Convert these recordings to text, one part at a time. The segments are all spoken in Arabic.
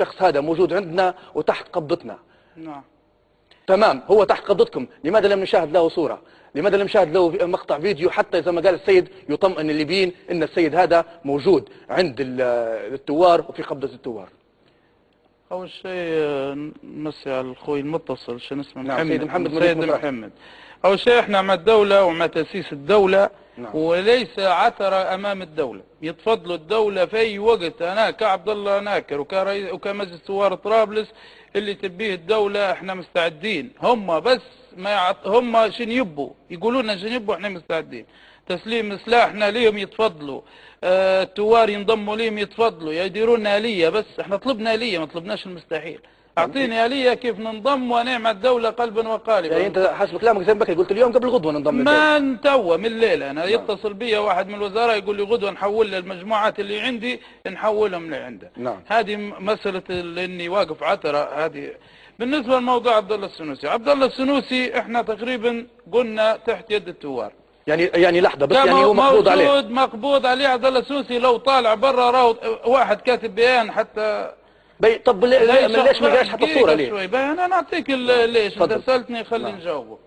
الشخص هذا موجود عندنا وتحت قبضتنا. نعم تمام، هو تحت قبضتكم، لماذا لم نشاهد له صورة؟ لماذا لم نشاهد له مقطع فيديو حتى زي ما قال السيد يطمئن الليبيين ان السيد هذا موجود عند الثوار وفي قبضة الثوار؟ أول شيء نمسي على الأخوي المتصل شنو اسمه؟ نعم سيد محمد. سيد محمد. أول شيء احنا مع الدولة ومع تأسيس الدولة. نعم. وليس عثرة أمام الدولة، يتفضلوا الدولة في أي وقت. أنا كعبد الله ناكر وكمجلس ثوار طرابلس اللي تبيه الدولة احنا مستعدين. هم بس ما هم شن يبوا يقولوا لنا شن يبوا، احنا مستعدين. تسليم سلاحنا ليهم يتفضلوا، الثوار ينضموا ليهم يتفضلوا، يديروا لنا آلية. بس احنا طلبنا آلية، ما طلبناش المستحيل. اعطيني آلية كيف ننضم وانا مع الدولة قلبا وقالبا. يعني انت حسب كلامك زي ما بكري قلت اليوم قبل غدوه ننضم ما نتوى من الليله انا يتصل بي واحد من الوزراء يقول لي غدوه نحول للمجموعات اللي عندي نحولهم لعنده. نعم. هذه مساله اني واقف عثره. هذه بالنسبه لموضوع عبد الله السنوسي. عبد الله السنوسي احنا تقريبا قلنا تحت يد الثوار. يعني لحظه بس، يعني هو مقبوض عليه. مقبوض عليه عبد الله السنوسي. لو طالع برا راهو واحد كاتب بيان حتى. طب ليش ما جاش حتى الصوره ليه؟ شوي انا نعطيك ليش انت سالتني خليني نجاوبه.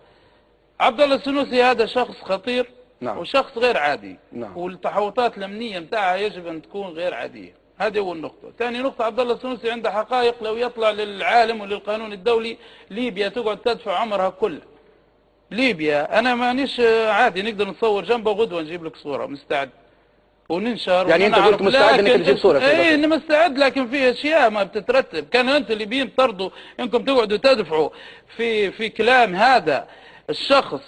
عبد الله السنوسي هذا شخص خطير. نعم. وشخص غير عادي. نعم. والتحوطات الامنيه نتاعها يجب ان تكون غير عاديه. هذه اول نقطه. ثاني نقطه، عبد الله السنوسي عنده حقائق لو يطلع للعالم وللقانون الدولي. ليبيا تقعد تدفع عمرها كله. ليبيا انا مانيش عادي نقدر نصور جنبه غدوه نجيب لك صوره مستعد وننشر. يعني انت قلت مستعد انك تجيب صوره؟ اي اني مستعد، لكن في اشياء ما بتترتب. كان انت اللي بين ترضوا انكم تقعدوا تدفعوا في كلام هذا الشخص،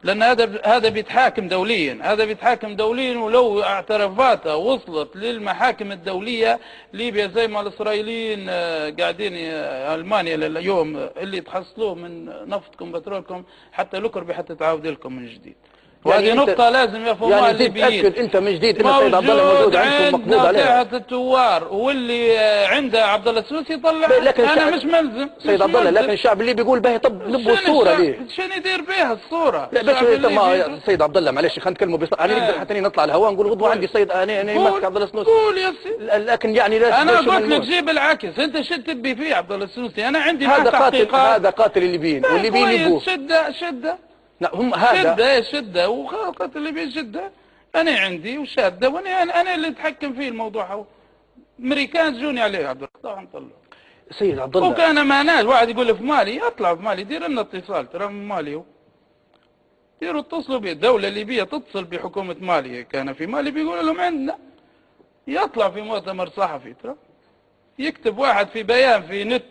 لان هذا بيتحاكم دوليا. هذا بيتحاكم دوليا، ولو اعترافاته وصلت للمحاكم الدوليه ليبيا زي ما الاسرائيليين قاعدين المانيا اليوم اللي تحصلوه من نفطكم بترولكم حتى لوكربي حتى تعاود لكم من جديد. وهذه نقطة لازم يفهموها الليبيين. يعني تأكد أنت من جديد أن السيد عبد الله موجود عندكم مقبوض عليه؟ عند الثوار واللي عنده عبد الله السنوسي يطلع. أنا مش ملزم سيد عبد الله، لكن الشعب الليبي بيقول به طب نبغوا الصورة ليه؟ شنو يدير بها الصورة؟ لا بس سيد عبد الله معلش خلينا نتكلموا أنا نقدر حتى نطلع على الهواء نقول غدوة عندي السيد أنا ماسك عبد الله السنوسي. قول يا سيدي. لكن يعني أنا قلت لك جيب العكس. أنت شو تبي فيه عبد الله السنوسي؟ أنا عندي هذا قاتل الليبيين والليبيين يبوه. شدة. لا هم هذا شدة وخلقت اللي بشدة. أنا عندي وشادة أنا اللي أتحكم فيه الموضوع. هو أمريكان جوني عليه عبد الله طبعا طلعوا. سيد عبد الله وكان ما ناس واحد يقول في مالي اطلع في مالي دير لنا اتصال ترى من مالي هو. ديروا اتصلوا به. الدولة الليبية تتصل بحكومة مالي كان في مالي بيقول لهم عندنا. يطلع في مؤتمر صحفي ترى يكتب واحد في بيان في نت.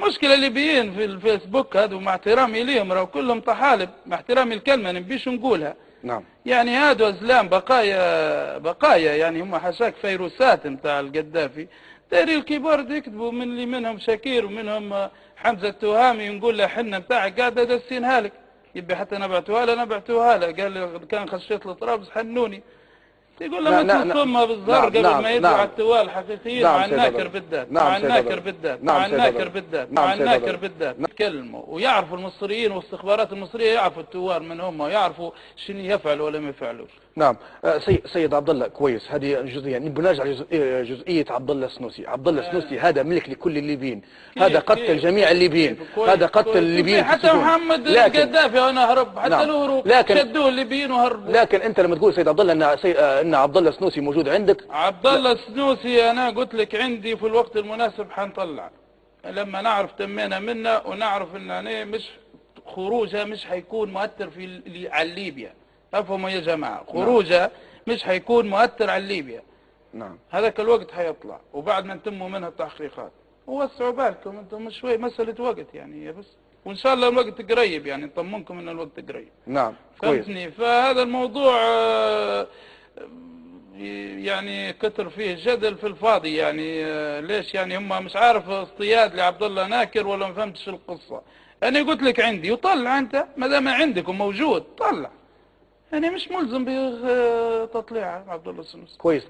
مشكلة الليبيين في الفيسبوك هذا مع احترامي ليهم راهو كلهم طحالب. مع احترامي الكلمة نبيش نقولها. نعم. يعني هذا أزلام بقايا يعني هم حشاك فيروسات نتاع القذافي. دايري الكبار يكتبوا من اللي منهم شاكير ومنهم حمزة التهامي نقول له حنا نتاعك قاعدة دسينها لك. يبي حتى نبعتوها له قال لي كان خشيت لطرابلس حنوني. يقول لما تصمها بالزهر قبل ما يدفع التوال الحقيقيين مع الناكر بالذات. مع الناكر بالذات يتكلموا ويعرفوا المصريين والاستخبارات المصريه يعرفوا التوار من هم ويعرفوا شنو يفعلوا ولا ما يفعلوش. نعم. سيد عبد الله كويس. هذه جزئيه نبي نرجع جزئيه عبد الله السنوسي. عبد الله السنوسي هذا ملك لكل الليبيين. هذا قتل جميع الليبيين. هذا قتل الليبيين حتى محمد القذافي وانا هرب حتى له هروب. شدوه الليبيين وهربوا. لكن انت لما تقول سيد عبد الله ان عبد الله السنوسي موجود عندك. عبد الله السنوسي انا قلت لك عندي في الوقت المناسب حنطلع لما نعرف تمينا منه ونعرف ان مش خروجه مش حيكون مؤثر على ليبيا. افهموا يا جماعه خروجه مش حيكون مؤثر على ليبيا. نعم. هذاك الوقت حيطلع وبعد ما نتموا منها التحقيقات. ووسعوا بالكم انتم شوي مساله وقت يعني بس. وان شاء الله الوقت قريب يعني نطمنكم ان الوقت قريب. نعم كويس. فهمتني. فهذا الموضوع يعني كثر فيه جدل في الفاضي يعني ليش يعني هم مش عارف اصطياد لعبد الله ناكر ولا ما فهمتش القصه. انا قلت لك عندي وطلع انت ما دام عندك وموجود طلع. يعني مش ملزم بتطليع عبد الله السنوسي. كويس.